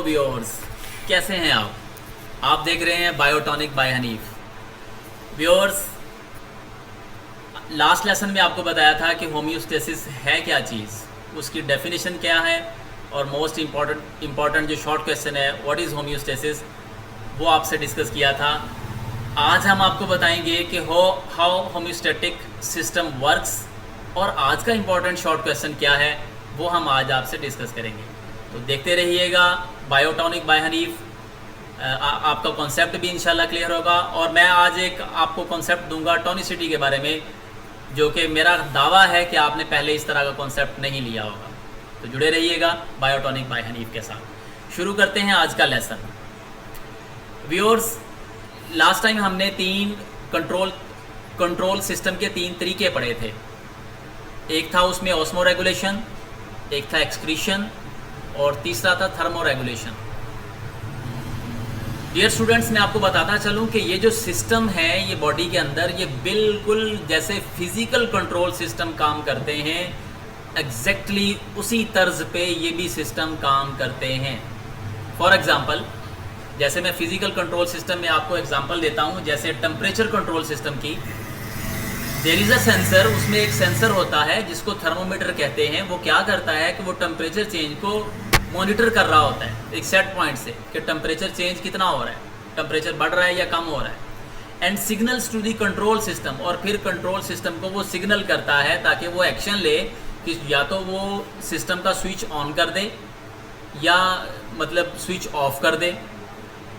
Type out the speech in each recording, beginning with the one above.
Viewers, कैसे हैं आप देख रहे हैं biotonic by Hanif. Viewers, last lesson में आपको बताया था कि होम्योस्टेसिस है क्या चीज़, उसकी डेफिनेशन क्या है, और मोस्ट इम्पॉर्टेंट जो शॉर्ट क्वेश्चन है व्हाट इज़ होम्योस्टेसिस, वो आपसे डिस्कस किया था। आज हम आपको बताएंगे कि हाउ होम्योस्टेटिक सिस्टम वर्क्स, और आज का इम्पॉर्टेंट शॉर्ट क्वेश्चन क्या है वो हम आज आपसे डिस्कस करेंगे। तो देखते रहिएगा बायोटॉनिक बाय हनीफ। आपका कॉन्सेप्ट भी इंशाल्लाह क्लियर होगा। और मैं आज एक आपको कॉन्सेप्ट दूंगा टॉनिसिटी के बारे में, जो कि मेरा दावा है कि आपने पहले इस तरह का कॉन्सेप्ट नहीं लिया होगा। तो जुड़े रहिएगा बायोटॉनिक बाय हनीफ के साथ। शुरू करते हैं आज का लेसन। व्यूअर्स, लास्ट टाइम हमने तीन कंट्रोल सिस्टम के तीन तरीके पढ़े थे। एक था उसमें ऑस्मो रेगुलेशन, एक था एक्सक्रीशन, और तीसरा था थर्मो रेगुलेशन। डियर स्टूडेंट्स, मैं आपको बताता चलूं कि ये जो सिस्टम है ये बॉडी के अंदर, ये बिल्कुल जैसे फिजिकल कंट्रोल सिस्टम काम करते हैं, एग्जैक्टली उसी तर्ज पे ये भी सिस्टम काम करते हैं। फॉर एग्जांपल, जैसे मैं फिजिकल कंट्रोल सिस्टम में आपको एग्जांपल देता हूं, जैसे टेम्परेचर कंट्रोल सिस्टम की, देयर इज़ अ सेंसर। उसमें एक सेंसर होता है जिसको थर्मोमीटर कहते हैं। वो क्या करता है कि वो टेम्परेचर चेंज को मॉनिटर कर रहा होता है एक सेट पॉइंट से कि टेम्परेचर चेंज कितना हो रहा है, टेम्परेचर बढ़ रहा है या कम हो रहा है, and signals to the control system. और फिर कंट्रोल सिस्टम को वो सिग्नल करता है ताकि वो एक्शन ले कि या तो वो सिस्टम का स्विच ऑन कर दे या मतलब स्विच ऑफ कर दे,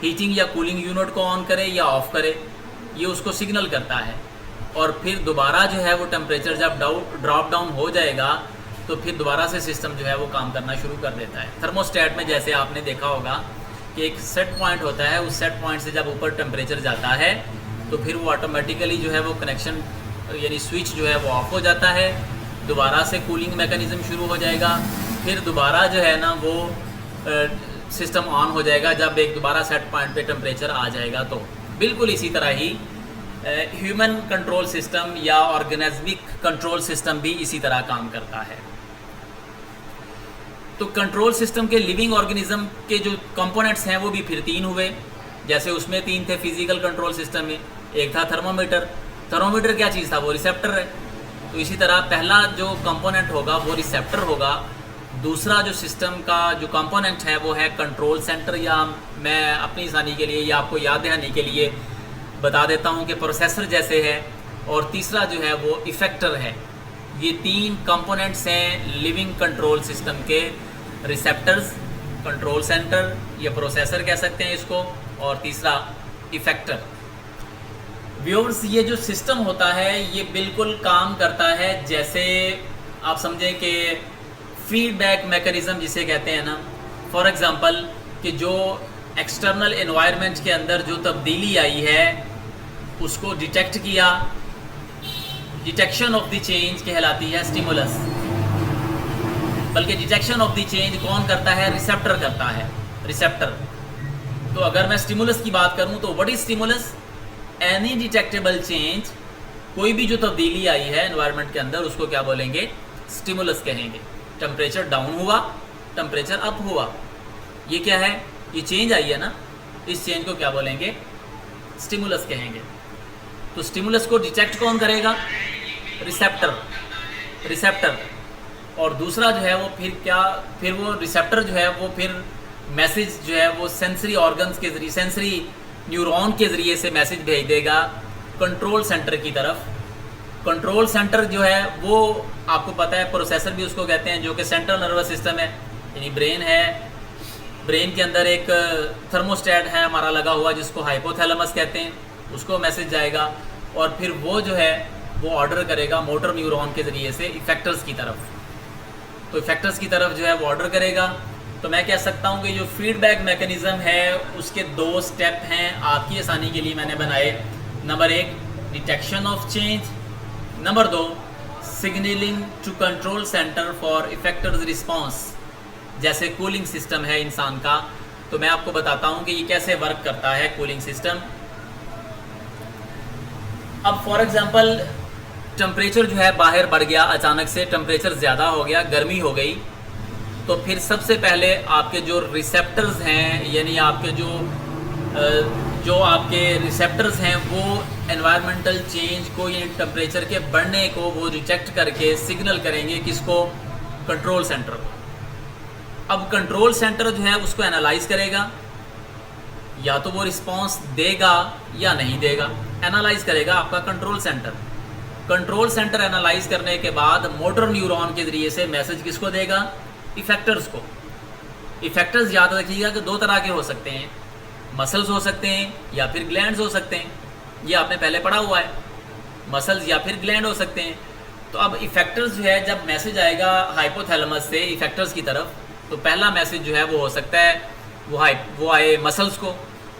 हीटिंग या कूलिंग यूनिट को ऑन करे या ऑफ करे, ये उसको सिग्नल करता है। और फिर दोबारा जो है वो टेम्परेचर जब ड्रॉप डाउन हो जाएगा तो फिर दोबारा से सिस्टम जो है वो काम करना शुरू कर देता है। थर्मोस्टेट में जैसे आपने देखा होगा कि एक सेट पॉइंट होता है, उस सेट पॉइंट से जब ऊपर टेम्परेचर जाता है तो फिर वो ऑटोमेटिकली जो है वो कनेक्शन यानी स्विच जो है वो ऑफ हो जाता है, दोबारा से कूलिंग मैकेनिज्म शुरू हो जाएगा, फिर दोबारा जो है ना वो सिस्टम ऑन हो जाएगा जब एक दोबारा सेट पॉइंट पे टेम्परेचर आ जाएगा। तो बिल्कुल इसी तरह ही ह्यूमन कंट्रोल सिस्टम या ऑर्गेनिज्मिक कंट्रोल सिस्टम भी इसी तरह काम करता है। तो कंट्रोल सिस्टम के लिविंग ऑर्गेनिज्म के जो कंपोनेंट्स हैं वो भी फिर तीन हुए। जैसे उसमें तीन थे फिजिकल कंट्रोल सिस्टम में, एक था थर्मोमीटर। थर्मोमीटर क्या चीज़ था? वो रिसेप्टर है। तो इसी तरह पहला जो कंपोनेंट होगा वो रिसेप्टर होगा। दूसरा जो सिस्टम का जो कंपोनेंट है वो है कंट्रोल सेंटर, या मैं अपनी आसानी के लिए या आपको याद दिलाने के लिए बता देता हूँ कि प्रोसेसर जैसे है। और तीसरा जो है वो इफेक्टर है। ये तीन कंपोनेंट्स हैं लिविंग कंट्रोल सिस्टम के। रिसेप्टर्स, कंट्रोल सेंटर या प्रोसेसर कह सकते हैं इसको, और तीसरा इफेक्टर। व्यूअर्स, ये जो सिस्टम होता है ये बिल्कुल काम करता है जैसे आप समझें कि फीडबैक मैकेनिज्म जिसे कहते हैं ना। फॉर एग्जांपल कि जो एक्सटर्नल एनवायरनमेंट के अंदर जो तब्दीली आई है उसको डिटेक्ट किया, डिटेक्शन ऑफ द चेंज कहलाती है स्टिमुलस। बल्कि डिटेक्शन ऑफ द चेंज कौन करता है? रिसेप्टर करता है, रिसेप्टर। तो अगर मैं स्टिमुलस की बात करूं तो what is stimulus? Any detectable change, कोई भी जो तब्दीली आई है एनवायरनमेंट के अंदर उसको क्या बोलेंगे? स्टिमुलस कहेंगे। टेम्परेचर डाउन हुआ, टेम्परेचर अप हुआ, ये क्या है? ये चेंज आई है ना, इस चेंज को क्या बोलेंगे? स्टिमुलस कहेंगे। तो स्टिमुलस को डिटेक्ट कौन करेगा? रिसेप्टर। और दूसरा जो है वो फिर वो रिसेप्टर जो है वो फिर मैसेज जो है वो सेंसरी ऑर्गन्स के जरिए, सेंसरी न्यूरॉन के ज़रिए से मैसेज भेज देगा कंट्रोल सेंटर की तरफ। कंट्रोल सेंटर जो है वो आपको पता है, प्रोसेसर भी उसको कहते हैं, जो कि सेंट्रल नर्वस सिस्टम है, यानी ब्रेन है। ब्रेन के अंदर एक थर्मोस्टेट है हमारा लगा हुआ जिसको हाइपोथैलेमस कहते हैं, उसको मैसेज जाएगा और फिर वो जो है वो ऑर्डर करेगा मोटर न्यूरॉन के ज़रिए से इफेक्टर्स की तरफ। तो इफेक्टर्स की तरफ जो है वो ऑर्डर करेगा। तो मैं कह सकता हूँ कि जो फीडबैक मैकेनिज़्म है उसके दो स्टेप हैं, आपकी आसानी के लिए मैंने बनाए। Number 1 detection of change, number 2 signalling to control centre for effectors response. जैसे कूलिंग सिस्टम है इंसान का, तो मैं आपको बताता हूँ कि ये कैसे वर्क करता है कूलिंग सिस्टम। अब फॉर एग्जांपल टेम्परेचर जो है बाहर बढ़ गया, अचानक से टेम्परेचर ज़्यादा हो गया, गर्मी हो गई, तो फिर सबसे पहले आपके जो रिसेप्टर्स हैं, यानी आपके जो आपके रिसेप्टर्स हैं वो एनवायरमेंटल चेंज को, यानी टेम्परेचर के बढ़ने को वो रिजेक्ट करके सिग्नल करेंगे किसको, कंट्रोल सेंटर को। अब कंट्रोल सेंटर जो है उसको एनालाइज करेगा, या तो वो रिस्पांस देगा या नहीं देगा। एनालाइज करेगा आपका control centre. Control centre analyse करने के बाद मोटर न्यूरॉन के जरिए से मैसेज किसको देगा, इफेक्टर्स को। इफेक्टर्स याद रखिएगा कि दो तरह के हो सकते हैं, मसल्स हो सकते हैं या फिर ग्लैंड्स हो सकते हैं। ये आपने पहले पढ़ा हुआ है, मसल्स या फिर ग्लैंड हो सकते हैं। तो अब इफेक्टर्स जो है, जब मैसेज आएगा हाइपोथैलेमस से इफेक्टर्स की तरफ, तो पहला मैसेज जो है वो हो सकता है वो आए मसल्स को।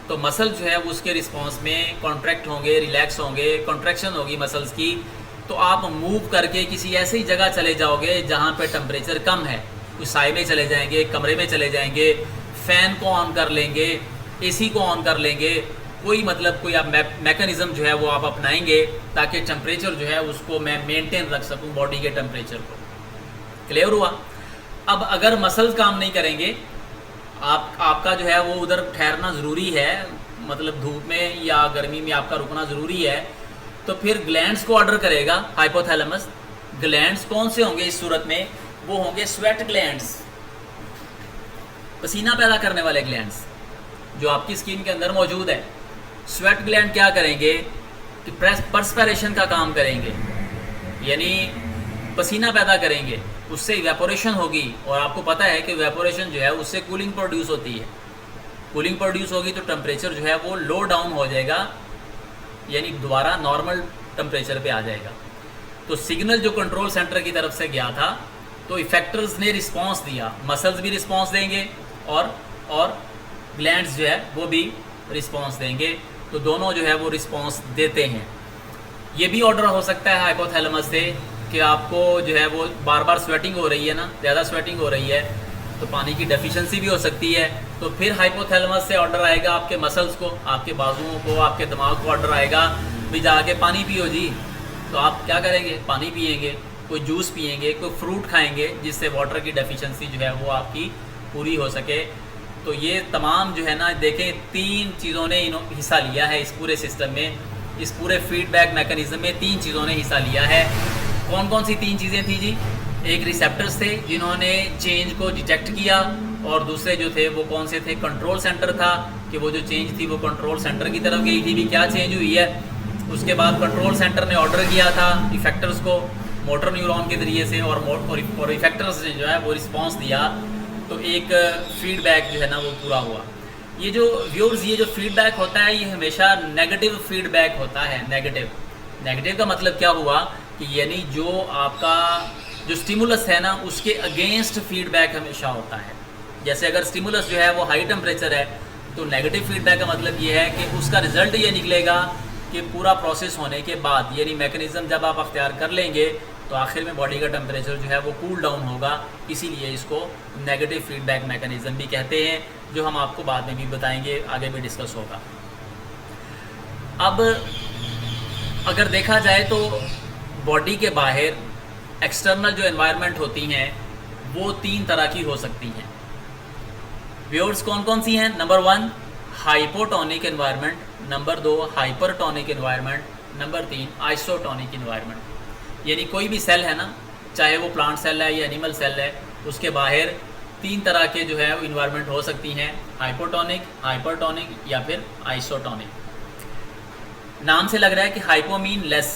तो मसल जो है वो उसके रिस्पॉन्स में कॉन्ट्रैक्ट होंगे, रिलैक्स होंगे, कॉन्ट्रैक्शन होगी मसल्स की। तो आप मूव करके किसी ऐसी जगह चले जाओगे जहाँ पे टेम्परेचर कम है, कुछ साए में चले जाएंगे, कमरे में चले जाएंगे, फ़ैन को ऑन कर लेंगे, एसी को ऑन कर लेंगे, कोई आप मैकेनिज़्म जो है वो आप अपनाएंगे ताकि टेम्परेचर जो है उसको मैं मेंटेन रख सकूं, बॉडी के टेम्परेचर को। क्लियर हुआ? अब अगर मसल्स काम नहीं करेंगे, आपका जो है वो उधर ठहरना ज़रूरी है, मतलब धूप में या गर्मी में आपका रुकना ज़रूरी है, तो फिर ग्लैंड्स को ऑर्डर करेगा हाइपोथैलेमस। ग्लैंड्स कौन से होंगे इस सूरत में? वो होंगे स्वेट ग्लैंड्स, पसीना पैदा करने वाले ग्लैंड्स जो आपकी स्किन के अंदर मौजूद है। स्वेट ग्लैंड क्या करेंगे कि पर्सपिरेशन का काम करेंगे, यानी पसीना पैदा करेंगे, उससे इवेपोरेशन होगी। और आपको पता है कि इवेपोरेशन जो है उससे कूलिंग प्रोड्यूस होती है। कूलिंग प्रोड्यूस होगी तो टेम्परेचर जो है वो लो डाउन हो जाएगा, यानी दोबारा नॉर्मल टेम्परेचर पे आ जाएगा। तो सिग्नल जो कंट्रोल सेंटर की तरफ से गया था, तो इफेक्टर्स ने रिस्पांस दिया, मसल्स भी रिस्पांस देंगे और ग्लैंड्स जो है वो भी रिस्पांस देंगे। तो दोनों जो है वो रिस्पांस देते हैं। ये भी ऑर्डर हो सकता है हाइपोथैलेमस से कि आपको जो है वो बार बार स्वेटिंग हो रही है ना, ज़्यादा स्वेटिंग हो रही है, तो पानी की डेफिशिएंसी भी हो सकती है। तो फिर हाइपोथैलेमस से ऑर्डर आएगा आपके मसल्स को, आपके बाजुओं को, आपके दिमाग को ऑर्डर आएगा भी जाके पानी पियो जी। तो आप क्या करेंगे? पानी पिएंगे, कोई जूस पिएंगे, कोई फ्रूट खाएंगे, जिससे वाटर की डेफिशिएंसी जो है वो आपकी पूरी हो सके। तो ये तमाम जो है ना, देखें 3 चीज़ों ने हिस्सा लिया है इस पूरे सिस्टम में, इस पूरे फीडबैक मैकेनिज्म में 3 चीज़ों ने हिस्सा लिया है। कौन कौन सी 3 चीज़ें थी जी? एक रिसेप्टर्स थे जिन्होंने चेंज को डिटेक्ट किया, और दूसरे जो थे वो कौन से थे? कंट्रोल सेंटर था कि वो जो चेंज थी वो कंट्रोल सेंटर की तरफ गई थी भी क्या चेंज हुई है। उसके बाद कंट्रोल सेंटर ने ऑर्डर किया था इफेक्टर्स को मोटर न्यूरॉन के ज़रिए से, और इफेक्टर्स ने जो है वो रिस्पॉन्स दिया। तो एक फीडबैक जो है ना वो पूरा हुआ। ये जो व्यूअर्स, ये जो फीडबैक होता है ये हमेशा नेगेटिव फीडबैक होता है। नेगेटिव का मतलब क्या हुआ कि यानी जो आपका जो स्टिमुलस है ना उसके अगेंस्ट फीडबैक हमेशा होता है। जैसे अगर स्टिमुलस जो है वो हाई टेम्परेचर है, तो नेगेटिव फीडबैक का मतलब ये है कि उसका रिजल्ट ये निकलेगा कि पूरा प्रोसेस होने के बाद, यानी मैकेनिज़्म जब आप अख्तियार कर लेंगे तो आखिर में बॉडी का टेम्परेचर जो है वो कूल डाउन होगा। इसीलिए इसको नेगेटिव फीडबैक मैकेनिज़्म भी कहते हैं, जो हम आपको बाद में भी बताएंगे, आगे भी डिस्कस होगा। अब अगर देखा जाए तो बॉडी के बाहर एक्सटर्नल जो एनवायरनमेंट होती हैं वो 3 तरह की हो सकती हैं। व्यूअर्स कौन कौन सी हैं? Number 1 hypotonic environment, number 2 hypertonic environment, number 3 isotonic environment. यानी कोई भी सेल है ना, चाहे वो प्लांट सेल है या एनिमल सेल है, उसके बाहर 3 तरह के जो है इन्वायरमेंट हो सकती हैं, हाइपोटोनिक, हाइपरटोनिक या फिर आइसोटोनिक। नाम से लग रहा है कि hypo mean less,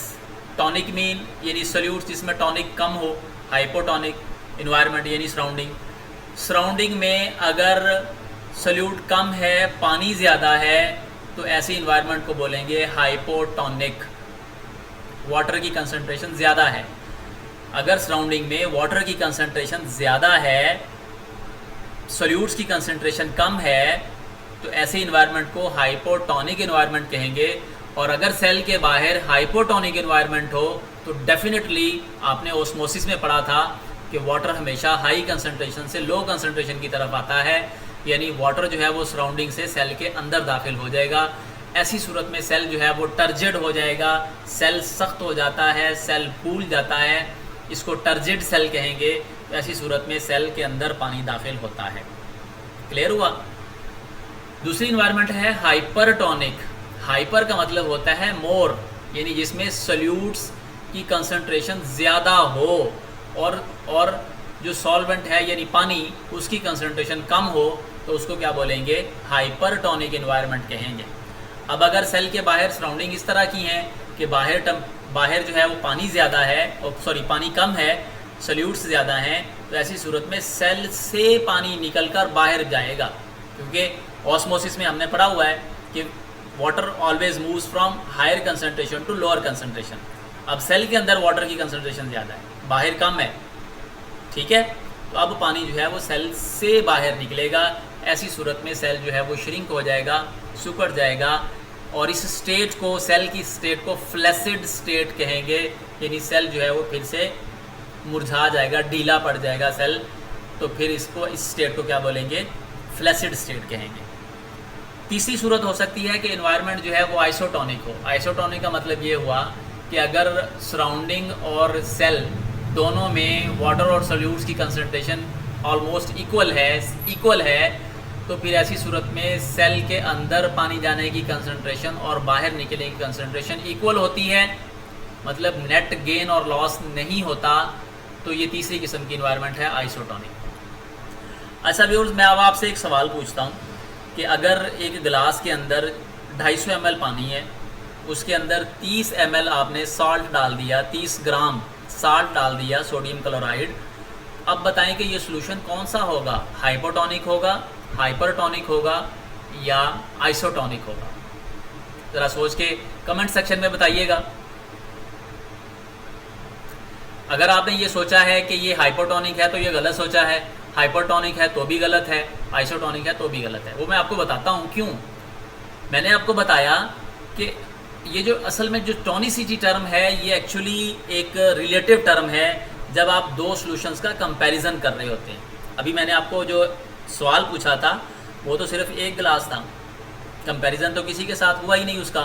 tonic mean यानी सॉल्यूट्स जिसमें टॉनिक कम हो, हाइपोटोनिक इन्वायरमेंट यानी सराउंडिंग में अगर सॉल्यूट कम है, पानी ज़्यादा है, तो ऐसे इन्वायरमेंट को बोलेंगे हाइपोटोनिक, वाटर की कंसंट्रेशन ज़्यादा है। अगर सराउंडिंग में वाटर की कंसंट्रेशन ज़्यादा है, सॉल्यूट्स की कंसंट्रेशन कम है, तो ऐसे इन्वायरमेंट को हाइपोटोनिक इन्वायरमेंट कहेंगे। और अगर सेल के बाहर हाइपोटोनिक इन्वायरमेंट हो तो डेफिनेटली आपने ओस्मोसिस में पढ़ा था कि वाटर हमेशा हाई कंसंट्रेशन से लो कंसंट्रेशन की तरफ आता है, यानी वाटर जो है वो सराउंडिंग से सेल के अंदर दाखिल हो जाएगा। ऐसी सूरत में सेल जो है वो टर्जिड हो जाएगा, सेल सख्त हो जाता है, सेल फूल जाता है, इसको टर्जिड सेल कहेंगे। तो ऐसी सूरत में सेल के अंदर पानी दाखिल होता है। क्लियर हुआ? दूसरी इन्वायरमेंट है हाइपरटोनिक। हाइपर का मतलब होता है मोर, यानी जिसमें सॉल्यूट्स की कंसंट्रेशन ज़्यादा हो और जो सॉल्वेंट है यानी पानी उसकी कंसंट्रेशन कम हो, तो उसको क्या बोलेंगे? हाइपरटोनिक इन्वायरमेंट कहेंगे। अब अगर सेल के बाहर सराउंडिंग इस तरह की हैं कि बाहर जो है वो पानी ज़्यादा है, पानी कम है, सॉल्यूट्स ज़्यादा हैं, तो ऐसी सूरत में सेल से पानी निकलकर बाहर जाएगा, क्योंकि ऑस्मोसिस में हमने पढ़ा हुआ है कि water always moves from higher concentration to lower concentration. अब सेल के अंदर वाटर की कंसंट्रेशन ज़्यादा है, बाहर कम है, ठीक है, तो अब पानी जो है वो सेल से बाहर निकलेगा। ऐसी सूरत में सेल जो है वो श्रिंक हो जाएगा, सिकुड़ जाएगा, और इस स्टेट को, सेल की स्टेट को फ्लैसिड स्टेट कहेंगे, यानी सेल जो है वो फिर से मुरझा जाएगा, ढीला पड़ जाएगा सेल, तो फिर इस स्टेट को क्या बोलेंगे? फ्लैसिड स्टेट कहेंगे। तीसरी सूरत हो सकती है कि एनवायरनमेंट जो है वो आइसोटोनिक हो। आइसोटोनिक का मतलब ये हुआ कि अगर सराउंडिंग और सेल दोनों में वाटर और सॉल्यूट्स की कंसंट्रेशन ऑलमोस्ट इक्वल है, तो फिर ऐसी सूरत में सेल के अंदर पानी जाने की कंसंट्रेशन और बाहर निकलने की कंसंट्रेशन इक्वल होती है, मतलब नेट गेन और लॉस नहीं होता। तो ये तीसरी किस्म की इन्वायरमेंट है आइसोटोनिक। अच्छा व्यूअर्स, मैं अब आपसे एक सवाल पूछता हूँ कि अगर एक गिलास के अंदर 250 ml पानी है, उसके अंदर 30 ml आपने सॉल्ट डाल दिया, 30 ग्राम साल्ट डाल दिया, सोडियम क्लोराइड, अब बताएं कि ये सॉल्यूशन कौन सा होगा? हाइपोटोनिक होगा, हाइपरटोनिक होगा या आइसोटोनिक होगा? ज़रा सोच के कमेंट सेक्शन में बताइएगा। अगर आपने ये सोचा है कि ये हाइपोटोनिक है तो ये गलत सोचा है, हाइपरटोनिक है तो भी गलत है, आइसोटोनिक है तो भी गलत है। वो मैं आपको बताता हूँ क्यों। मैंने आपको बताया कि ये जो असल में जो टोनिसिटी टर्म है ये एक्चुअली एक रिलेटिव टर्म है जब आप दो सॉल्यूशंस का कंपैरिजन कर रहे होते हैं। अभी मैंने आपको जो सवाल पूछा था वो तो सिर्फ एक गिलास था, कंपैरिजन तो किसी के साथ हुआ ही नहीं उसका,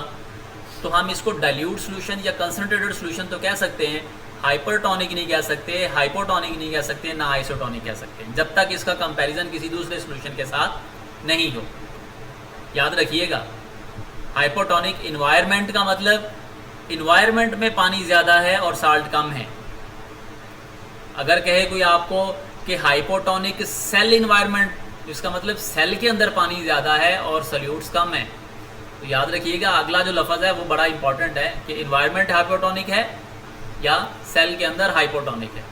तो हम इसको डाइल्यूट सॉल्यूशन या कंसंट्रेटेड सॉल्यूशन तो कह सकते हैं, हाइपरटोनिक नहीं कह सकते, हाइपोटोनिक नहीं कह सकते, ना आइसोटोनिक कह सकते हैं, जब तक इसका कंपैरिजन किसी दूसरे सॉल्यूशन के साथ नहीं हो। याद रखिएगा, हाइपोटोनिक इन्वायरमेंट का मतलब इन्वायरमेंट में पानी ज़्यादा है और साल्ट कम है। अगर कहे कोई आपको कि हाइपोटोनिक सेल इन्वायरमेंट, इसका मतलब सेल के अंदर पानी ज़्यादा है और सॉल्यूट्स कम है, तो याद रखिएगा अगला जो लफ्ज़ है वो बड़ा इंपॉर्टेंट है कि इन्वायरमेंट हाइपोटोनिक है या सेल के अंदर हाइपोटोनिक है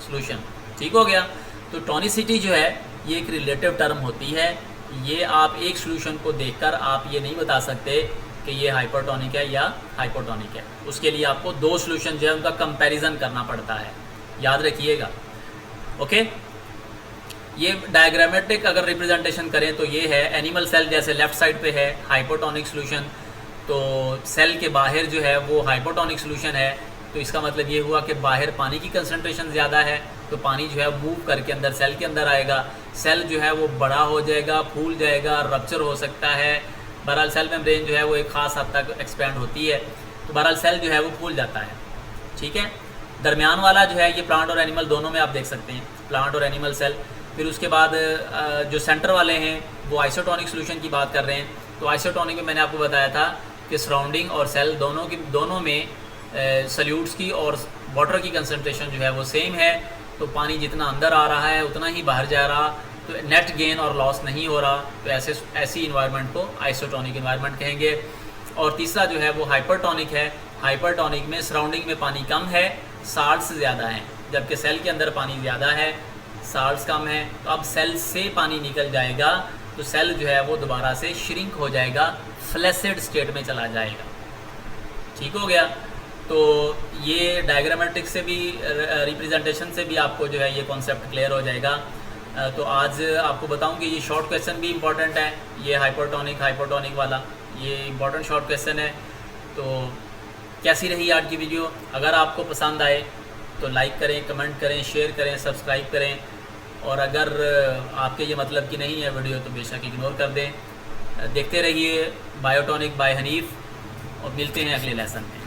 सॉल्यूशन। ठीक हो गया। तो टोनिसिटी जो है ये एक रिलेटिव टर्म होती है। ये आप एक सॉल्यूशन को देखकर आप ये नहीं बता सकते कि ये हाइपरटोनिक है या हाइपोटोनिक है। उसके लिए आपको दो सॉल्यूशन जो है उनका कंपैरिजन करना पड़ता है, याद रखिएगा। ओके, ये डायग्रामेटिक अगर रिप्रेजेंटेशन करें तो ये है एनिमल सेल, जैसे लेफ्ट साइड पे है हाइपोटोनिक सॉल्यूशन, तो सेल के बाहर जो है वो हाइपोटोनिक सॉल्यूशन है। तो इसका मतलब ये हुआ कि बाहर पानी की कंसंट्रेशन ज़्यादा है, तो पानी जो है मूव करके अंदर सेल के अंदर आएगा, सेल जो है वो बड़ा हो जाएगा, फूल जाएगा, रप्चर हो सकता है। बहरहाल सेल मेम्ब्रेन जो है वो एक ख़ास हद तक एक्सपेंड होती है, तो बहरहाल सेल जो है वो फूल जाता है। ठीक है, दरमियान वाला जो है ये प्लांट और एनिमल दोनों में आप देख सकते हैं, प्लांट और एनिमल सेल। फिर उसके बाद जो सेंटर वाले हैं वो आइसोटोनिक सॉल्यूशन की बात कर रहे हैं। तो आइसोटोनिक में मैंने आपको बताया था कि सराउंडिंग और सेल दोनों में सॉल्यूट्स की और वाटर की कंसंट्रेशन जो है वो सेम है, तो पानी जितना अंदर आ रहा है उतना ही बाहर जा रहा, तो नेट गेन और लॉस नहीं हो रहा। तो ऐसी इन्वायरमेंट को आइसोटोनिक इन्वायरमेंट कहेंगे। और तीसरा जो है वो हाइपरटोनिक है। हाइपरटोनिक में सराउंडिंग में पानी कम है, साल्ट्स ज़्यादा हैं, जबकि सेल के अंदर पानी ज़्यादा है, साल्ट्स कम है। तो अब सेल से पानी निकल जाएगा तो सेल जो है वो दोबारा से श्रिंक हो जाएगा, फ्लैसिड स्टेट में चला जाएगा। ठीक हो गया। तो ये डायग्रामेटिक से भी रिप्रेजेंटेशन से भी आपको जो है ये कॉन्सेप्ट क्लियर हो जाएगा। तो आज आपको बताऊं कि ये शॉर्ट क्वेश्चन भी इम्पॉर्टेंट है, ये हाइपोटोनिक वाला ये इम्पॉर्टेंट शॉर्ट क्वेश्चन है। तो कैसी रही आज की वीडियो? अगर आपको पसंद आए तो लाइक करें, कमेंट करें, शेयर करें, सब्सक्राइब करें, और अगर आपके ये मतलब की नहीं है वीडियो तो बेशक इग्नोर कर दें। देखते रहिए बायोटॉनिक बाय हनीफ, और मिलते हैं अगले लेसन में।